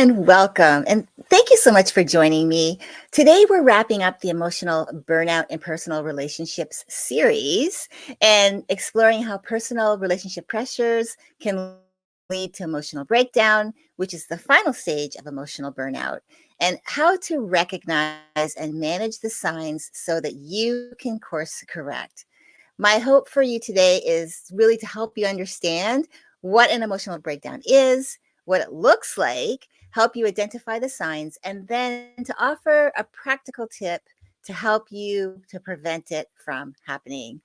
and welcome. And thank you so much for joining me. Today, we're wrapping up the Emotional Burnout in Personal Relationships series and exploring how personal relationship pressures can lead to emotional breakdown, which is the final stage of emotional burnout, and how to recognize and manage the signs so that you can course correct. My hope for you today is really to help you understand what an emotional breakdown is, what it looks like, help you identify the signs, and then to offer a practical tip to help you to prevent it from happening.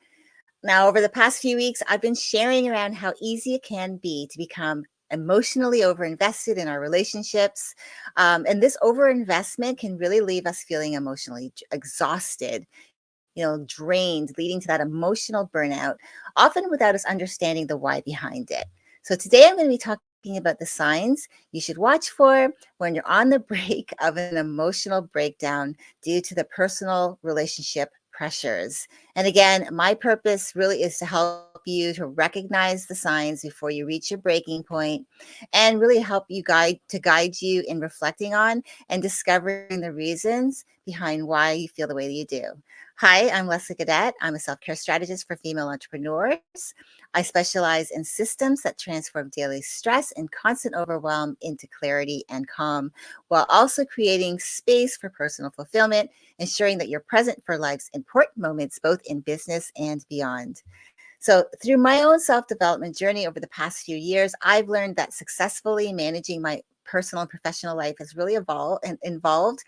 Now, over the past few weeks, I've been sharing around how easy it can be to become emotionally overinvested in our relationships. And this overinvestment can really leave us feeling emotionally exhausted, drained, leading to that emotional burnout, often without us understanding the why behind it. So today I'm going to be talking about the signs you should watch for when you're on the brink of an emotional breakdown due to the personal relationship pressures. And again, my purpose really is to help you to recognize the signs before you reach your breaking point and really help you guide you in reflecting on and discovering the reasons behind why you feel the way that you do. Hi, I'm Leslie Cadet. I'm a self care strategist for female entrepreneurs. I specialize in systems that transform daily stress and constant overwhelm into clarity and calm, while also creating space for personal fulfillment, ensuring that you're present for life's important moments, both in business and beyond. So, through my own self development journey over the past few years, I've learned that successfully managing my personal and professional life has really evolved and involved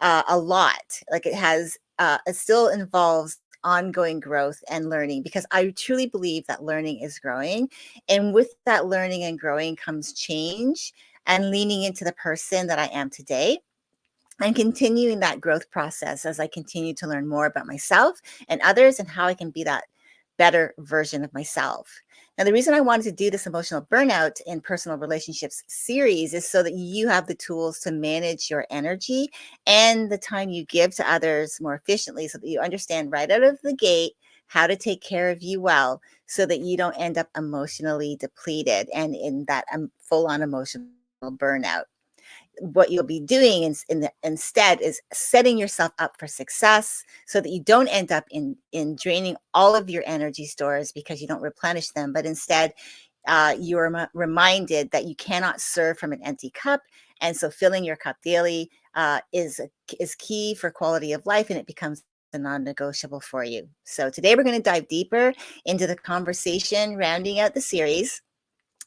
a lot. Like it still involves ongoing growth and learning because I truly believe that learning is growing. And with that learning and growing comes change and leaning into the person that I am today and continuing that growth process as I continue to learn more about myself and others and how I can be that better version of myself. Now, the reason I wanted to do this emotional burnout in personal relationships series is so that you have the tools to manage your energy and the time you give to others more efficiently so that you understand right out of the gate how to take care of you well so that you don't end up emotionally depleted and in that full on emotional burnout. What you'll be doing instead is setting yourself up for success so that you don't end up in draining all of your energy stores because you don't replenish them, but instead you are reminded that you cannot serve from an empty cup. And so filling your cup daily is key for quality of life, and it becomes a non-negotiable for you. So today we're going to dive deeper into the conversation, rounding out the series.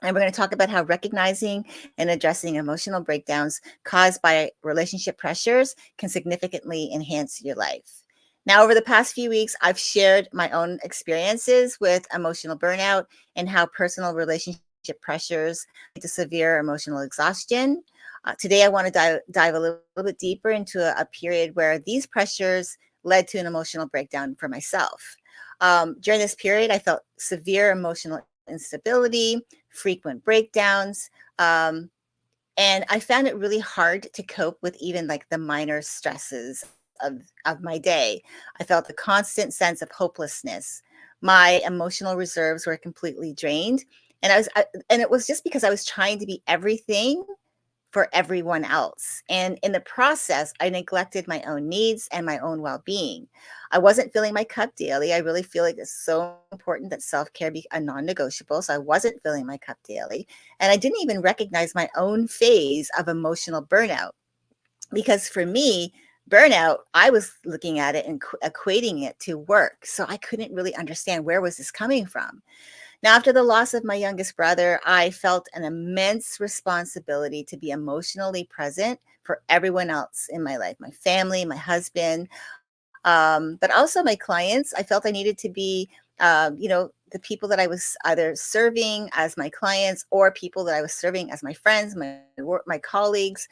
And we're going to talk about how recognizing and addressing emotional breakdowns caused by relationship pressures can significantly enhance your life. Now, over the past few weeks, I've shared my own experiences with emotional burnout and how personal relationship pressures lead to severe emotional exhaustion. Today, I want to dive a little bit deeper into a period where these pressures led to an emotional breakdown for myself. During this period, I felt severe emotional instability, frequent breakdowns. And I found it really hard to cope with even like the minor stresses of my day. I felt a constant sense of hopelessness. My emotional reserves were completely drained. And it was just because I was trying to be everything for everyone else. And in the process, I neglected my own needs and my own well being. I wasn't filling my cup daily. I really feel like it's so important that self care be a non negotiable. So I wasn't filling my cup daily. And I didn't even recognize my own phase of emotional burnout. Because for me, burnout, I was looking at it and equating it to work. So I couldn't really understand where was this coming from. Now, after the loss of my youngest brother, I felt an immense responsibility to be emotionally present for everyone else in my life, my family, my husband, but also my clients. I felt I needed to be, the people that I was either serving as my clients or people that I was serving as my friends, my colleagues,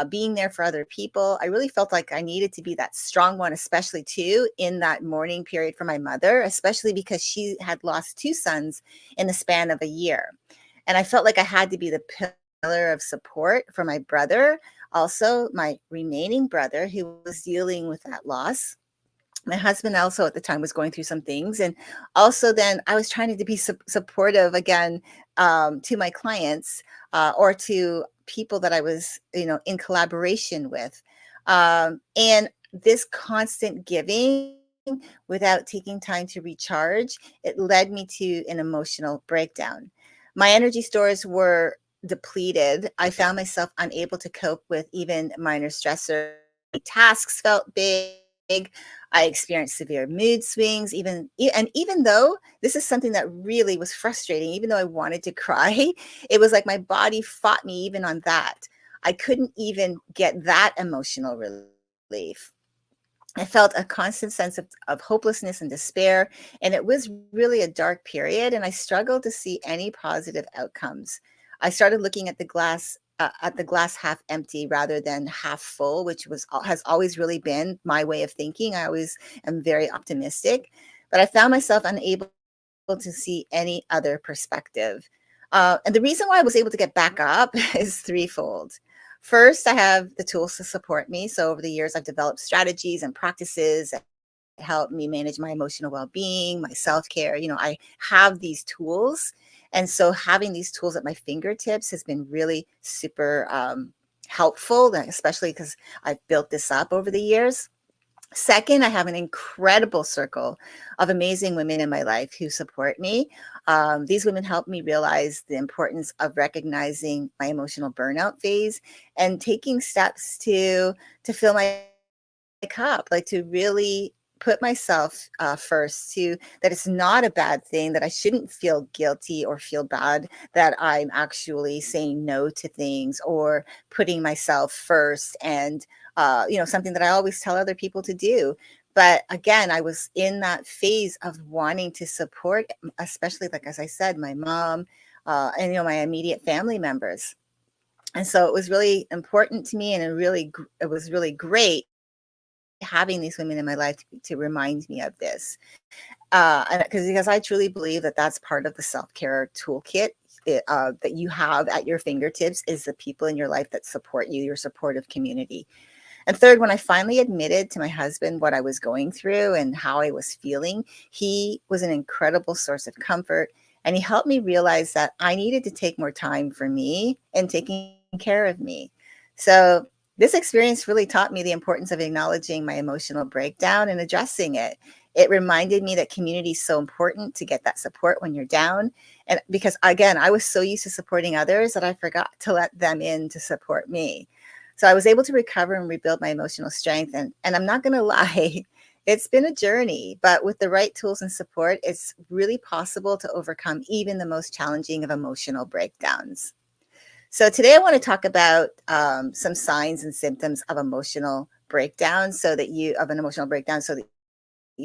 being there for other people. I really felt like I needed to be that strong one, especially too in that mourning period for my mother, especially because she had lost two sons in the span of a year. And I felt like I had to be the pillar of support for my brother, also my remaining brother who was dealing with that loss. My husband also at the time was going through some things, and also then I was trying to be supportive again, to my clients, or to people that I was, in collaboration with. And this constant giving without taking time to recharge, it led me to an emotional breakdown. My energy stores were depleted. I found myself unable to cope with even minor stressors. Tasks felt big. I experienced severe mood swings, and even though this is something that really was frustrating, even though I wanted to cry, it was like my body fought me even on that. I couldn't even get that emotional relief. I felt a constant sense of hopelessness and despair, and it was really a dark period, and I struggled to see any positive outcomes. I started looking at the glass half empty rather than half full, which has always really been my way of thinking. I always am very optimistic, but I found myself unable to see any other perspective. And the reason why I was able to get back up is threefold. First, I have the tools to support me. So over the years, I've developed strategies and practices that help me manage my emotional well-being, my self-care. I have these tools. And so having these tools at my fingertips has been really super helpful, especially because I've built this up over the years. Second, I have an incredible circle of amazing women in my life who support me. These women help me realize the importance of recognizing my emotional burnout phase and taking steps to fill my cup, like to really put myself first, to that it's not a bad thing, that I shouldn't feel guilty or feel bad that I'm actually saying no to things or putting myself first, and something that I always tell other people to do. But again, I was in that phase of wanting to support, especially, like, as I said, my mom, and my immediate family members. And so it was really important to me, and it was really great having these women in my life to remind me of this. Because I truly believe that that's part of the self-care toolkit, that you have at your fingertips, is the people in your life that support you, your supportive community. And third, when I finally admitted to my husband what I was going through and how I was feeling, he was an incredible source of comfort. And he helped me realize that I needed to take more time for me and taking care of me. So this experience really taught me the importance of acknowledging my emotional breakdown and addressing it. It reminded me that community is so important to get that support when you're down. And because, again, I was so used to supporting others that I forgot to let them in to support me. So I was able to recover and rebuild my emotional strength. And I'm not going to lie, it's been a journey, but with the right tools and support, it's really possible to overcome even the most challenging of emotional breakdowns. So today I want to talk about some signs and symptoms of an emotional breakdown, so that you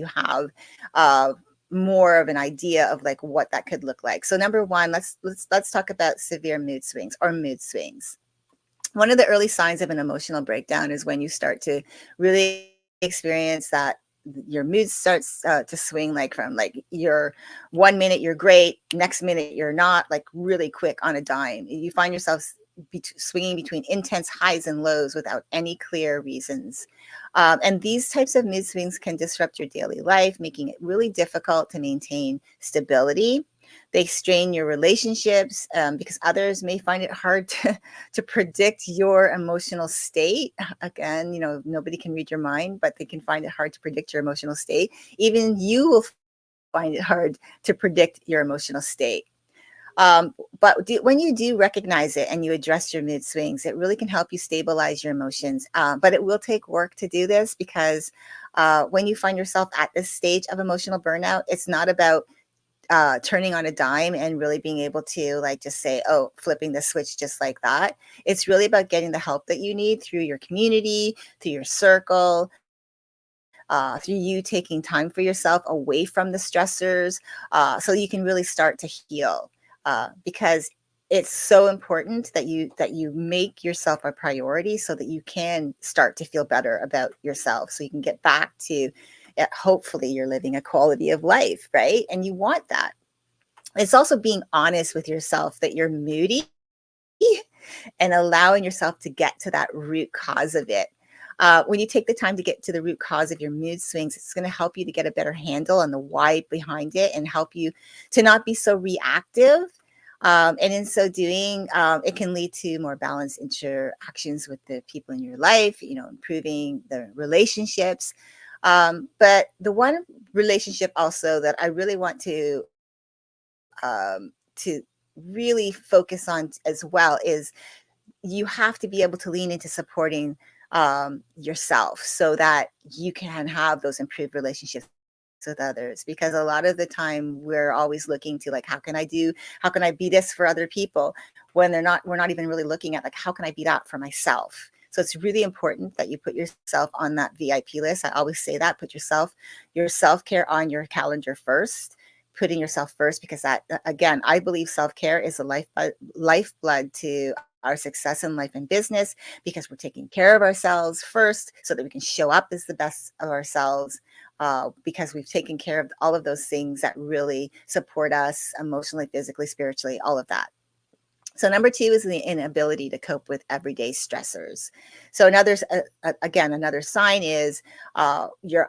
have uh, more of an idea of like what that could look like. So number one, let's talk about severe mood swings or mood swings. One of the early signs of an emotional breakdown is when you start to really experience that your mood starts to swing, like from like your 1 minute you're great, next minute you're not, like really quick on a dime. You find yourself swinging between intense highs and lows without any clear reasons. And these types of mood swings can disrupt your daily life, making it really difficult to maintain stability. They strain your relationships, because others may find it hard to predict your emotional state. Again, nobody can read your mind, but they can find it hard to predict your emotional state. Even you will find it hard to predict your emotional state. When you do recognize it and you address your mood swings, it really can help you stabilize your emotions. But it will take work to do this, because when you find yourself at this stage of emotional burnout, it's not about turning on a dime and really being able to like just say, oh, flipping the switch just like that. It's really about getting the help that you need through your community, through your circle, through you taking time for yourself away from the stressors, so you can really start to heal. Because it's so important that you make yourself a priority, so that you can start to feel better about yourself, so you can get back to hopefully you're living a quality of life, right? And you want that. It's also being honest with yourself that you're moody, and allowing yourself to get to that root cause of it. When you take the time to get to the root cause of your mood swings, it's going to help you to get a better handle on the why behind it, and help you to not be so reactive. And in so doing, it can lead to more balanced interactions with the people in your life, improving the relationships. But the one relationship also that I really want to really focus on as well is you have to be able to lean into supporting yourself so that you can have those improved relationships with others, because a lot of the time we're always looking to like how can I be this for other people, when we're not even really looking at like how can I be that for myself. So it's really important that you put yourself on that VIP list. I always say that, put your self-care on your calendar first, putting yourself first, because that again, I believe self-care is a lifeblood to our success in life and business, because we're taking care of ourselves first so that we can show up as the best of ourselves, because we've taken care of all of those things that really support us emotionally, physically, spiritually, all of that. So number two is the inability to cope with everyday stressors. So another sign is you're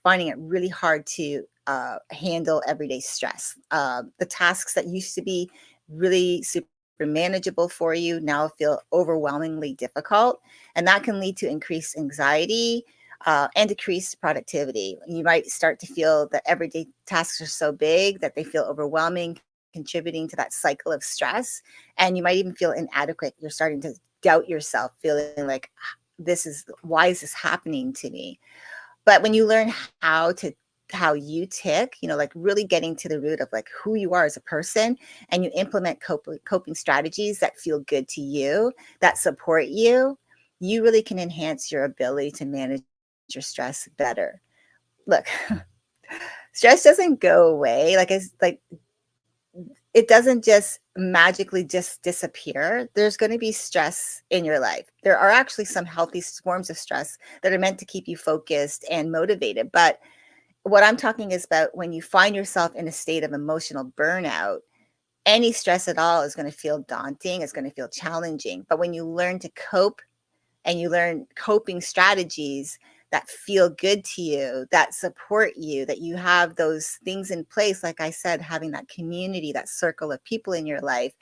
finding it really hard to handle everyday stress. The tasks that used to be really super manageable for you now feel overwhelmingly difficult, and that can lead to increased anxiety and decreased productivity. You might start to feel that everyday tasks are so big that they feel overwhelming, contributing to that cycle of stress. And you might even feel inadequate. You're starting to doubt yourself, feeling like, why is this happening to me? But when you learn how you tick, like really getting to the root of like who you are as a person, and you implement coping strategies that feel good to you, that support you, you really can enhance your ability to manage your stress better. Look, stress doesn't go away. It doesn't just magically just disappear. There's going to be stress in your life. There are actually some healthy forms of stress that are meant to keep you focused and motivated. But what I'm talking is about when you find yourself in a state of emotional burnout, any stress at all is going to feel daunting, it's going to feel challenging. But when you learn to cope and you learn coping strategies that feel good to you, that support you, that you have those things in place, like I said, having that community, that circle of people in your life,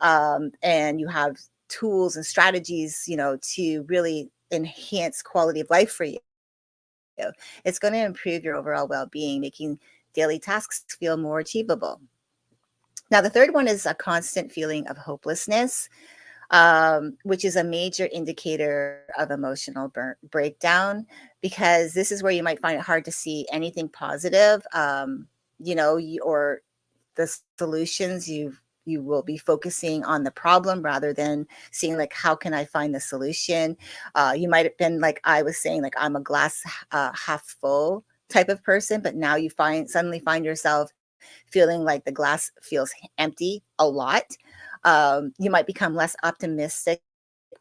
and you have tools and strategies, to really enhance quality of life for you. It's going to improve your overall well-being, making daily tasks feel more achievable. Now, the third one is a constant feeling of hopelessness, which is a major indicator of emotional breakdown, because this is where you might find it hard to see anything positive, or the solutions. You will be focusing on the problem rather than seeing like how can I find the solution. You might have been like I was saying, like I'm a glass half full type of person, but now you suddenly find yourself feeling like the glass feels empty a lot. You might become less optimistic,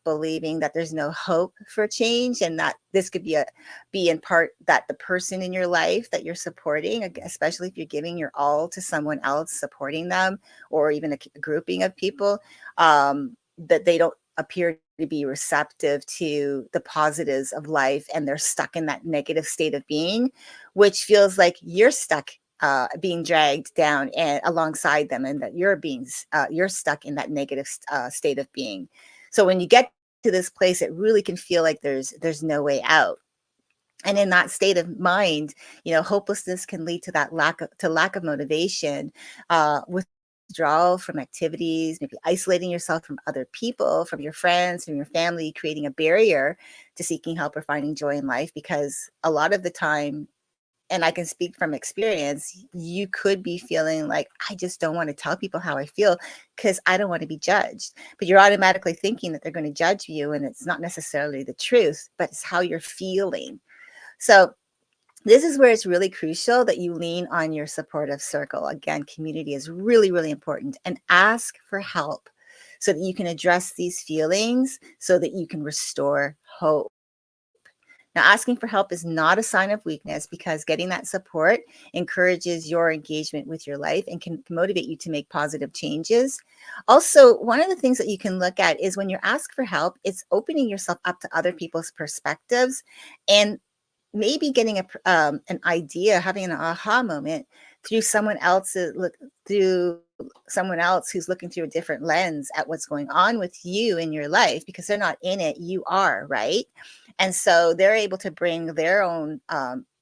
believing that there's no hope for change, and that this could be in part that the person in your life that you're supporting, especially if you're giving your all to someone else, supporting them, or even a grouping of people, that they don't appear to be receptive to the positives of life, and they're stuck in that negative state of being, which feels like you're stuck, being dragged down and alongside them, and that you're stuck in that negative state of being. So when you get to this place, it really can feel like there's no way out. And in that state of mind, hopelessness can lead to that lack of motivation, withdrawal from activities, maybe isolating yourself from other people, from your friends, from your family, creating a barrier to seeking help or finding joy in life. Because a lot of the time, and I can speak from experience, you could be feeling like, I just don't want to tell people how I feel because I don't want to be judged. But you're automatically thinking that they're going to judge you, and it's not necessarily the truth, but it's how you're feeling. So this is where it's really crucial that you lean on your supportive circle. Again, community is really, really important, and ask for help so that you can address these feelings, so that you can restore hope. Now, asking for help is not a sign of weakness, because getting that support encourages your engagement with your life and can motivate you to make positive changes. Also, one of the things that you can look at is when you're asked for help, it's opening yourself up to other people's perspectives, and maybe getting an idea, having an aha moment through someone else's look through someone else who's looking through a different lens at what's going on with you in your life, because they're not in it, you are, right? And so they're able to bring their own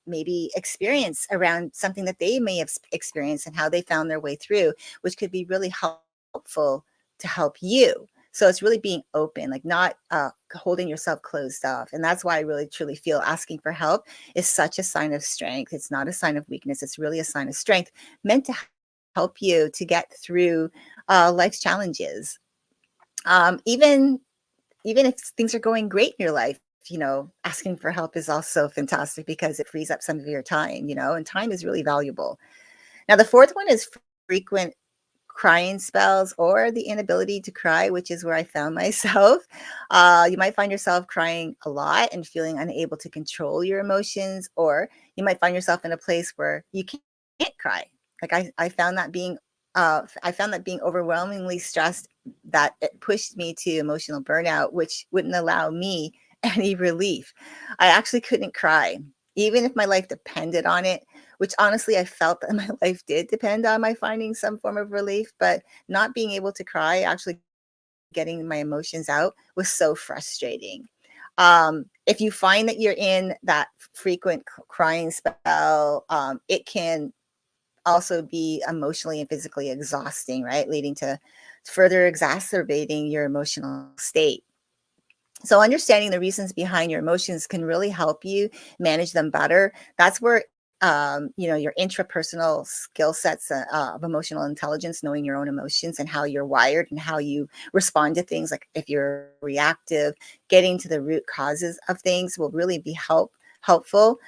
maybe experience around something that they may have experienced and how they found their way through, which could be really helpful to help you. So it's really being open, like not holding yourself closed off. And that's why I really truly feel asking for help is such a sign of strength. It's not a sign of weakness. It's really a sign of strength meant to help you to get through life's challenges. Even if things are going great in your life, asking for help is also fantastic because it frees up some of your time, and time is really valuable. Now, the fourth one is frequent crying spells or the inability to cry, which is where I found myself. You might find yourself crying a lot and feeling unable to control your emotions, or you might find yourself in a place where you can't cry. Like I found that being overwhelmingly stressed, that it pushed me to emotional burnout, which wouldn't allow me any relief. I actually couldn't cry, even if my life depended on it, which honestly I felt that my life did depend on my finding some form of relief, but not being able to cry, actually getting my emotions out, was so frustrating. If you find that you're in that frequent crying spell, it can also be emotionally and physically exhausting, right? Leading to further exacerbating your emotional state. So understanding the reasons behind your emotions can really help you manage them better. That's where your intrapersonal skill sets of emotional intelligence, knowing your own emotions and how you're wired and how you respond to things, like if you're reactive, getting to the root causes of things will really be helpful,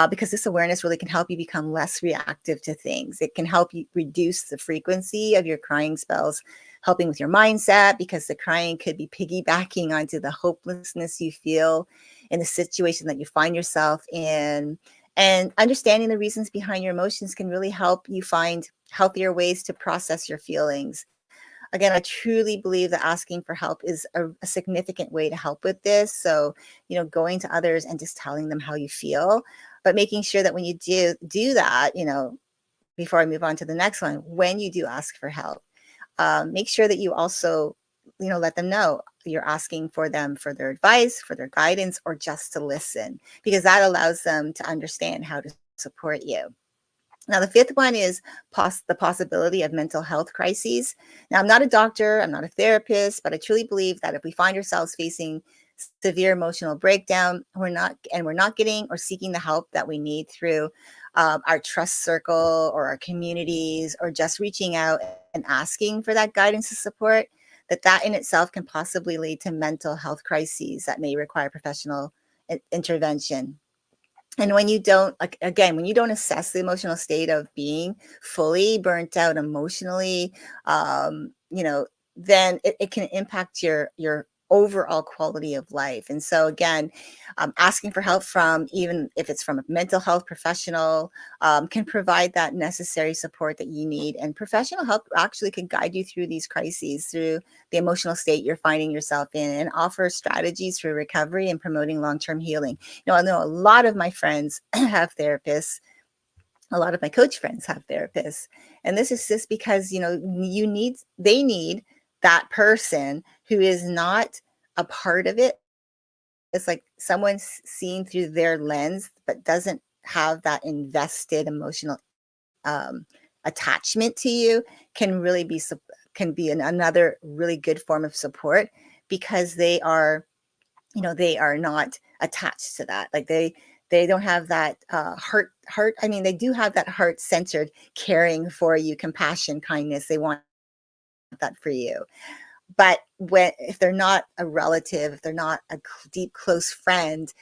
because this awareness really can help you become less reactive to things. It can help you reduce the frequency of your crying spells, helping with your mindset, because the crying could be piggybacking onto the hopelessness you feel in the situation that you find yourself in. And understanding the reasons behind your emotions can really help you find healthier ways to process your feelings. Again, I truly believe that asking for help is a significant way to help with this. So, going to others and just telling them how you feel, but making sure that when you do that, before I move on to the next one, when you do ask for help, make sure that you also, let them know you're asking for them for their advice, for their guidance, or just to listen, because that allows them to understand how to support you. Now, the fifth one is the possibility of mental health crises. Now, I'm not a doctor, I'm not a therapist, but I truly believe that if we find ourselves facing severe emotional breakdown, we're not getting or seeking the help that we need through our trust circle or our communities, or just reaching out and asking for that guidance and support, that in itself can possibly lead to mental health crises that may require professional intervention. And when you don't, like, again, when you don't assess the emotional state of being fully burnt out emotionally, then it can impact your overall quality of life. And so again, asking for help from, even if it's from a mental health professional, can provide that necessary support that you need. And professional help actually can guide you through these crises, through the emotional state you're finding yourself in, and offer strategies for recovery and promoting long-term healing. I know a lot of my friends have therapists. A lot of my coach friends have therapists. And this is just because, they need that person who is not a part of it. It's like someone seeing through their lens, but doesn't have that invested emotional um, attachment to you, can really be another really good form of support, because they are not attached to that. Like they don't have that heart. I mean, they do have that heart centered caring for you, compassion, kindness. They want that for you. But if they're not a relative, if they're not a deep close friend,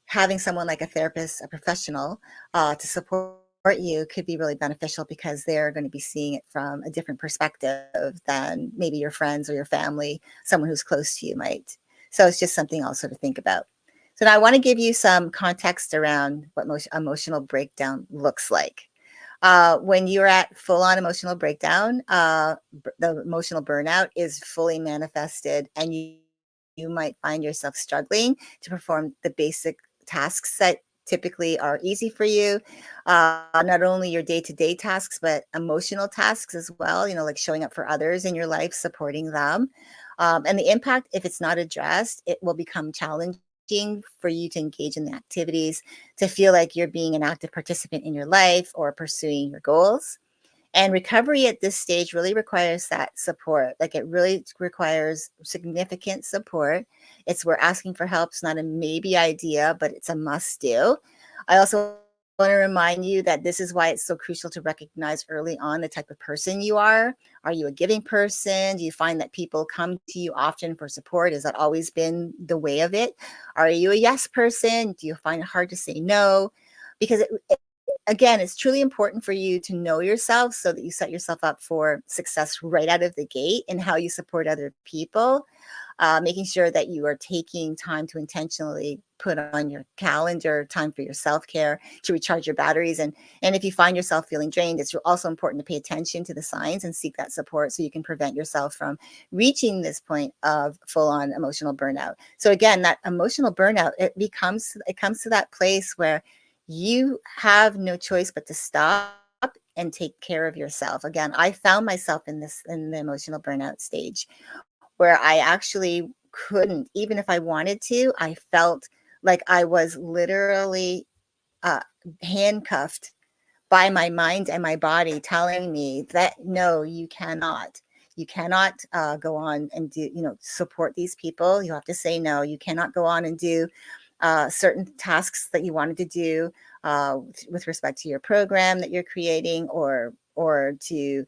having someone like a therapist, a professional, to support you could be really beneficial, because they're going to be seeing it from a different perspective than maybe your friends or your family, someone who's close to you might. So it's just something also to think about. So now I want to give you some context around what emotional breakdown looks like. When you're at full-on emotional breakdown, the emotional burnout is fully manifested, and you might find yourself struggling to perform the basic tasks that typically are easy for you. Not only your day-to-day tasks, but emotional tasks as well, like showing up for others in your life, supporting them. And the impact, if it's not addressed, it will become challenging for you to engage in the activities, to feel like you're being an active participant in your life or pursuing your goals. And recovery at this stage really requires that support. Like, it really requires significant support. We're asking for help. It's not a maybe idea, but it's a must do. I also want to remind you that this is why it's so crucial to recognize early on the type of person you are. Are you a giving person? Do you find that people come to you often for support? Has that always been the way of it? Are you a yes person? Do you find it hard to say no? Because again, it's truly important for you to know yourself so that you set yourself up for success right out of the gate in how you support other people, making sure that you are taking time to intentionally put on your calendar time for your self-care to recharge your batteries. And if you find yourself feeling drained, it's also important to pay attention to the signs and seek that support so you can prevent yourself from reaching this point of full-on emotional burnout. So again, that emotional burnout, it comes to that place where you have no choice but to stop and take care of yourself. Again, I found myself in the emotional burnout stage where I actually couldn't, even if I wanted to. I felt like I was literally uh, handcuffed by my mind and my body, telling me that no, you cannot. You cannot go on and support these people. You have to say no. You cannot go on and do certain tasks that you wanted to do with respect to your program that you're creating, or to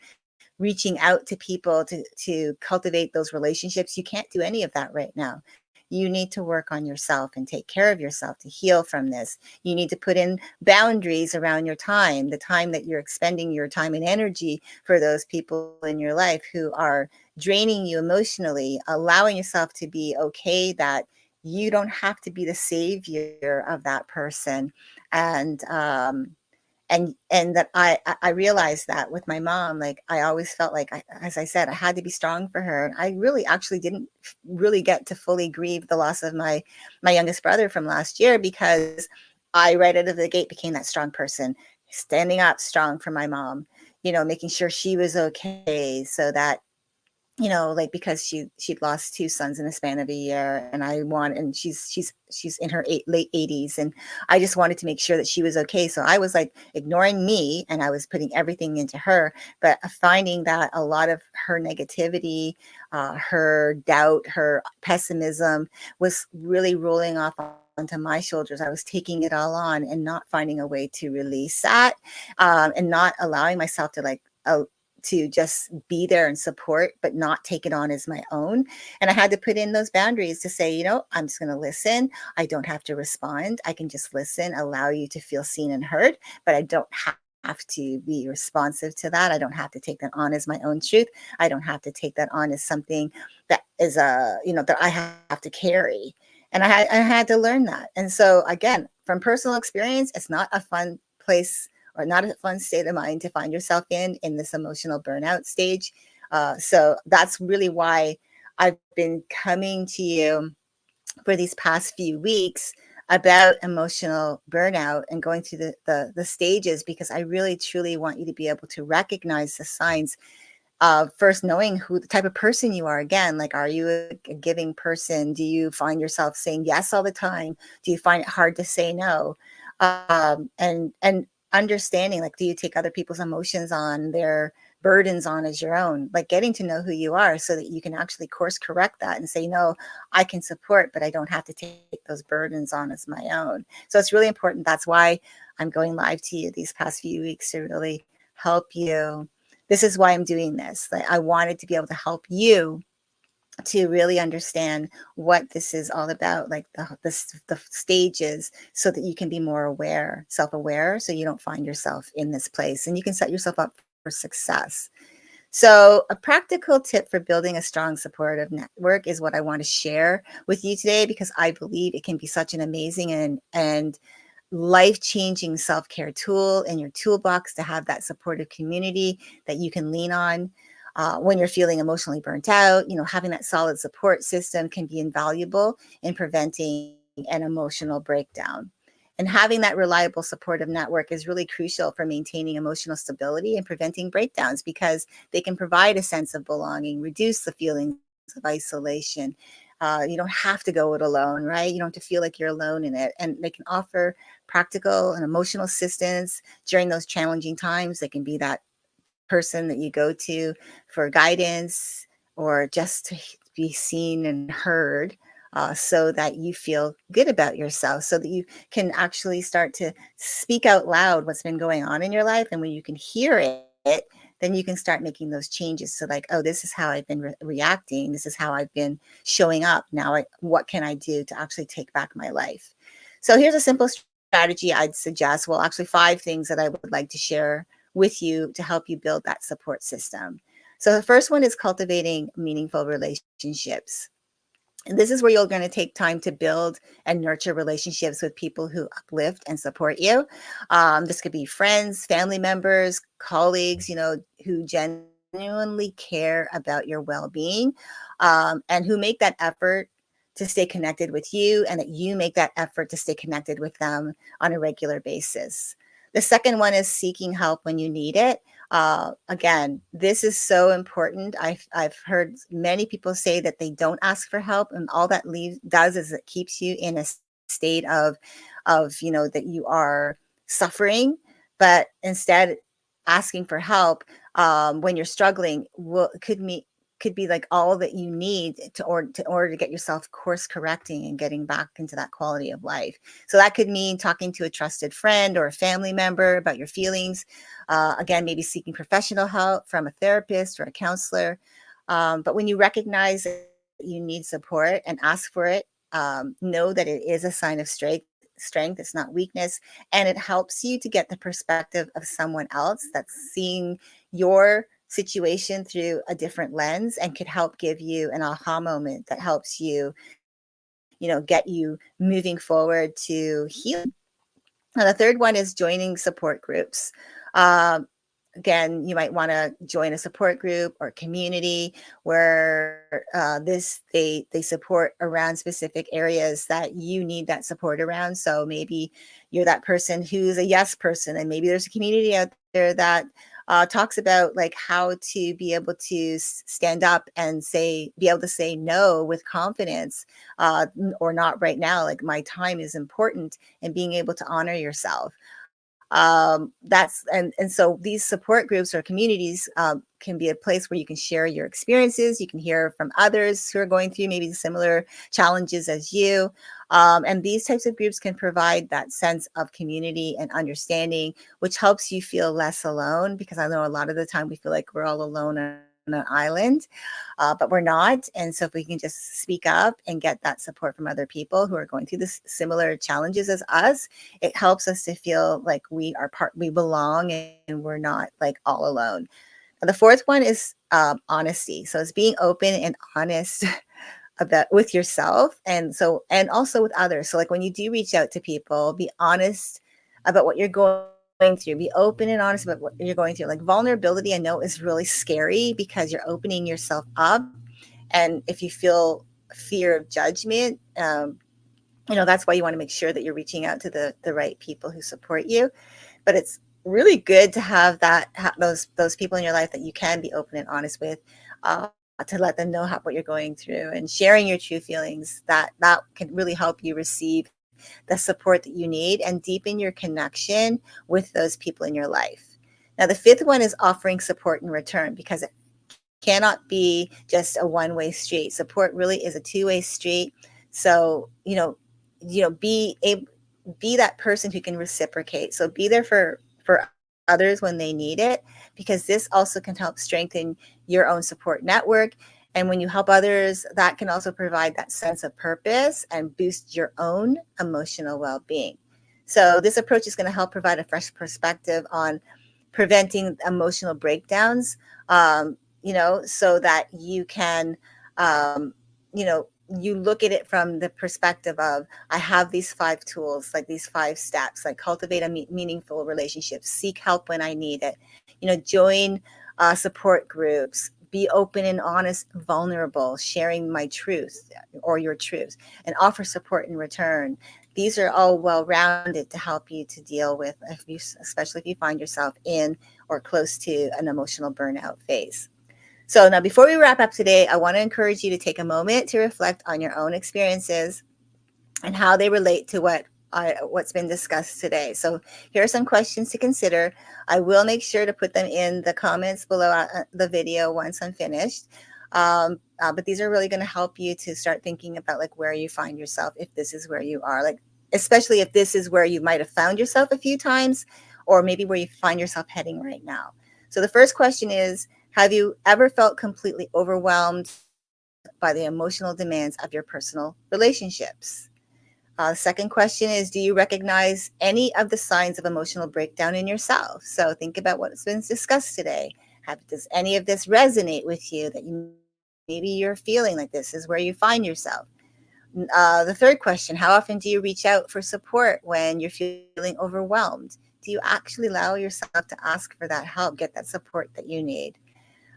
reaching out to people to cultivate those relationships. You can't do any of that right now. You need to work on yourself and take care of yourself to heal from this. You need to put in boundaries around your time, the time that you're expending your time and energy for those people in your life who are draining you emotionally, allowing yourself to be okay that you don't have to be the savior of that person. And that I realized that with my mom, like, I always felt like, as I said, I had to be strong for her. And I really actually didn't really get to fully grieve the loss of my youngest brother from last year, because I right out of the gate became that strong person, standing up strong for my mom, making sure she was okay, so that like, because she'd lost two sons in the span of a year, and she's in her late 80s, and I just wanted to make sure that she was okay. So I was like ignoring me, and I was putting everything into her, but finding that a lot of her negativity, her doubt, her pessimism was really rolling off onto my shoulders. I was taking it all on and not finding a way to release that, and not allowing myself to to just be there and support, but not take it on as my own. And I had to put in those boundaries to say, I'm just going to listen. I don't have to respond. I can just listen, allow you to feel seen and heard, but I don't have to be responsive to that. I don't have to take that on as my own truth. I don't have to take that on as something that is that I have to carry. And I had to learn that. And so again, from personal experience, it's not a fun place or not a fun state of mind to find yourself in this emotional burnout stage. So that's really why I've been coming to you for these past few weeks about emotional burnout and going through the stages, because I really truly want you to be able to recognize the signs of first knowing who the type of person you are. Again, like, are you a giving person? Do you find yourself saying yes all the time? Do you find it hard to say no? And understanding, like, do you take other people's emotions on, their burdens on, as your own? Like, getting to know who you are so that you can actually course correct that and say, no, I can support, but I don't have to take those burdens on as my own. So it's really important. That's why I'm going live to you these past few weeks, to really help you. This is why I'm doing this. Like, I wanted to be able to help you to really understand what this is all about, like the stages, so that you can be more aware, self-aware, so you don't find yourself in this place and you can set yourself up for success. So a practical tip for building a strong supportive network is what I want to share with you today, because I believe it can be such an amazing and life-changing self-care tool in your toolbox, to have that supportive community that you can lean on when you're feeling emotionally burnt out. Having that solid support system can be invaluable in preventing an emotional breakdown. And having that reliable supportive network is really crucial for maintaining emotional stability and preventing breakdowns, because they can provide a sense of belonging, reduce the feelings of isolation. You don't have to go it alone, right? You don't have to feel like you're alone in it. And they can offer practical and emotional assistance during those challenging times. They can be that person that you go to for guidance, or just to be seen and heard, so that you feel good about yourself, so that you can actually start to speak out loud what's been going on in your life. And when you can hear it, then you can start making those changes. So like, oh, this is how I've been reacting. This is how I've been showing up. Now, what can I do to actually take back my life? So here's a simple strategy I'd suggest. Well, actually 5 things that I would like to share with you to help you build that support system. So the first one is cultivating meaningful relationships. And this is where you're going to take time to build and nurture relationships with people who uplift and support you. This could be friends, family members, colleagues, who genuinely care about your well-being, and who make that effort to stay connected with you, and that you make that effort to stay connected with them on a regular basis. The second one is seeking help when you need it. Again, this is so important. I've heard many people say that they don't ask for help, and all that does is it keeps you in a state of that you are suffering. But instead, asking for help, when you're struggling, could be like all that you need to order to get yourself course correcting and getting back into that quality of life. So that could mean talking to a trusted friend or a family member about your feelings. Again, maybe seeking professional help from a therapist or a counselor. But when you recognize that you need support and ask for it, know that it is a sign of strength. It's not weakness. And it helps you to get the perspective of someone else that's seeing your situation through a different lens, and could help give you an aha moment that helps you, get you moving forward to healing. And the third one is joining support groups. Um, Again, you might want to join a support group or community where they support around specific areas that you need that support around. So maybe you're that person who's a yes person, and maybe there's a community out there that talks about like how to be able to stand up and be able to say no with confidence, or not right now. Like, my time is important, and being able to honor yourself. That's and so these support groups or communities can be a place where you can share your experiences. You can hear from others who are going through maybe similar challenges as you. And these types of groups can provide that sense of community and understanding, which helps you feel less alone, because I know a lot of the time we feel like we're all alone on an island, but we're not. And so if we can just speak up and get that support from other people who are going through this similar challenges as us, it helps us to feel like we belong, and we're not like all alone. And the fourth one is honesty. So it's being open and honest about with yourself, and also with others. So like, when you do reach out to people, be honest about what you're going through. Be open and honest about what you're going through. Like, vulnerability, I know, is really scary, because you're opening yourself up, and if you feel fear of judgment, that's why you want to make sure that you're reaching out to the right people who support you. But it's really good to have those people in your life that you can be open and honest with, to let them know what you're going through, and sharing your true feelings. That can really help you receive the support that you need and deepen your connection with those people in your life. Now, the fifth one is offering support in return, because it cannot be just a one-way street. Support really is a two-way street. So, be that person who can reciprocate. So be there for others when they need it, because this also can help strengthen your own support network. And when you help others, that can also provide that sense of purpose and boost your own emotional well-being. So this approach is going to help provide a fresh perspective on preventing emotional breakdowns, so that you can, you look at it from the perspective of, I have these 5 tools, like these 5 steps, like cultivate a meaningful relationship, seek help when I need it, join support groups, be open and honest, vulnerable, sharing my truth or your truth, and offer support in return. These are all well-rounded to help you to deal with, especially if you find yourself in or close to an emotional burnout phase. So now, before we wrap up today, I want to encourage you to take a moment to reflect on your own experiences and how they relate to what's been discussed today. So here are some questions to consider. I will make sure to put them in the comments below the video once I'm finished. But these are really going to help you to start thinking about like where you find yourself, if this is where you are, like especially if this is where you might have found yourself a few times, or maybe where you find yourself heading right now. So the first question is, have you ever felt completely overwhelmed by the emotional demands of your personal relationships? Second question is, do you recognize any of the signs of emotional breakdown in yourself? So think about what's been discussed today. Does any of this resonate with you, that maybe you're feeling like this is where you find yourself? The third question, how often do you reach out for support when you're feeling overwhelmed? Do you actually allow yourself to ask for that help, get that support that you need?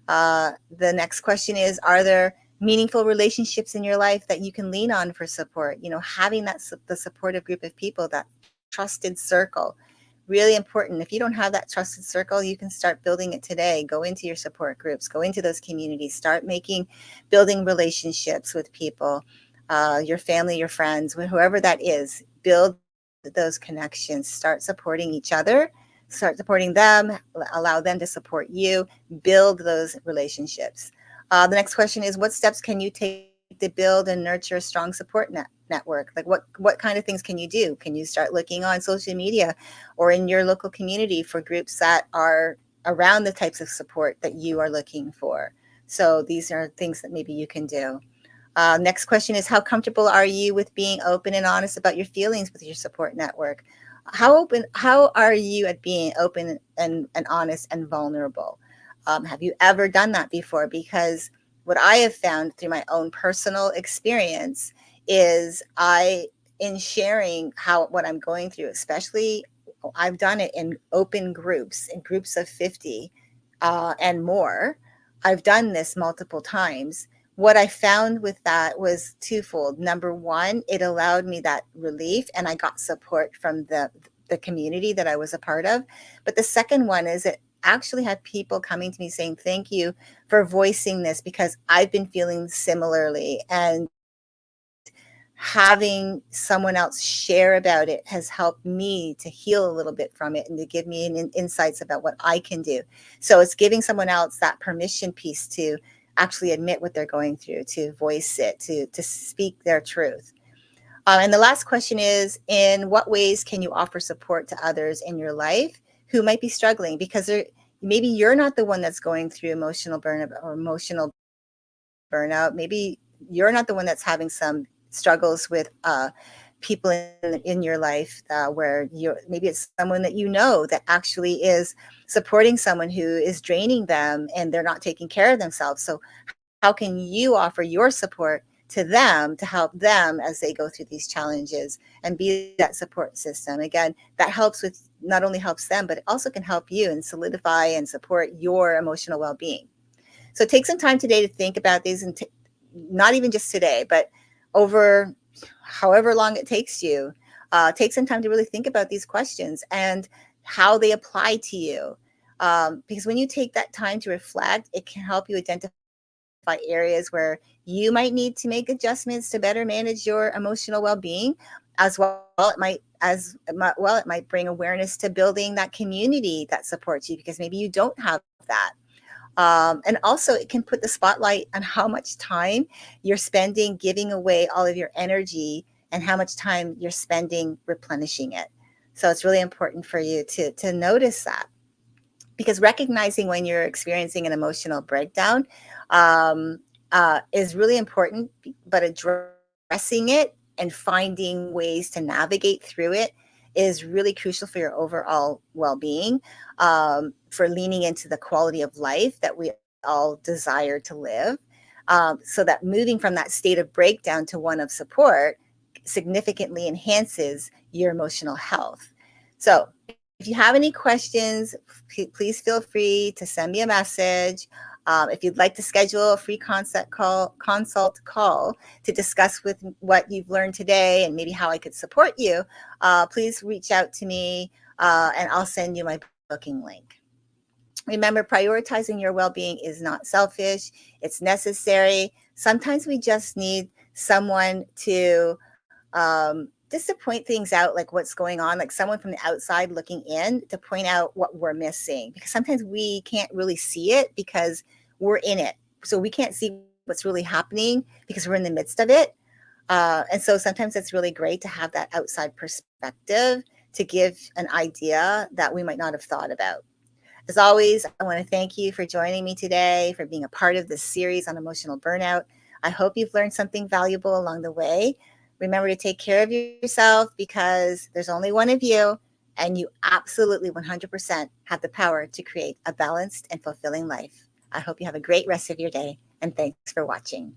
The next question is, are there meaningful relationships in your life that you can lean on for support? Having the supportive group of people, that trusted circle, really important. If you don't have that trusted circle, you can start building it today. Go into your support groups, go into those communities, start building relationships with people, your family, your friends, whoever that is. Build those connections, start supporting each other, start supporting them, allow them to support you, build those relationships. The next question is, what steps can you take to build and nurture a strong support network? Like what kind of things can you do? Can you start looking on social media or in your local community for groups that are around the types of support that you are looking for? So these are things that maybe you can do. Next question is, how comfortable are you with being open and honest about your feelings with your support network? How are you at being open and honest and vulnerable? Have you ever done that before? Because what I have found through my own personal experience is in sharing what I'm going through, especially I've done it in open groups, in groups of 50 and more. I've done this multiple times. What I found with that was twofold. Number one, it allowed me that relief, and I got support from the community that I was a part of. But the second one is it actually had people coming to me saying, thank you for voicing this, because I've been feeling similarly. And having someone else share about it has helped me to heal a little bit from it and to give me insights about what I can do. So it's giving someone else that permission piece to actually admit what they're going through, to voice it, to speak their truth. And the last question is, in what ways can you offer support to others in your life who might be struggling? Because maybe you're not the one that's going through emotional burnout or emotional burnout. Maybe you're not the one that's having some struggles with people in your life where maybe it's someone that you know that actually is supporting someone who is draining them and they're not taking care of themselves. So how can you offer your support to them to help them as they go through these challenges and be that support system? Again, that not only helps them, but it also can help you and solidify and support your emotional well-being. So take some time today to think about these, and not even just today, but over however long it takes you, take some time to really think about these questions and how they apply to you. Because when you take that time to reflect, it can help you identify areas where you might need to make adjustments to better manage your emotional well-being. As well, it might bring awareness to building that community that supports you, because maybe you don't have that. And also, it can put the spotlight on how much time you're spending giving away all of your energy and how much time you're spending replenishing it. So it's really important for you to notice that, because recognizing when you're experiencing an emotional breakdown is really important, but addressing it and finding ways to navigate through it is really crucial for your overall well-being, for leaning into the quality of life that we all desire to live, so that moving from that state of breakdown to one of support significantly enhances your emotional health. So if you have any questions, please feel free to send me a message. If you'd like to schedule a free consult call to discuss with what you've learned today and maybe how I could support you, please reach out to me and I'll send you my booking link. Remember, prioritizing your well-being is not selfish, it's necessary. Sometimes we just need someone to just to point things out, like what's going on, like someone from the outside looking in to point out what we're missing. Because sometimes we can't really see it because we're in it. So we can't see what's really happening because we're in the midst of it. And so sometimes it's really great to have that outside perspective to give an idea that we might not have thought about. As always, I want to thank you for joining me today, for being a part of this series on emotional burnout. I hope you've learned something valuable along the way. Remember to take care of yourself because there's only one of you, and you absolutely 100% have the power to create a balanced and fulfilling life. I hope you have a great rest of your day, and thanks for watching.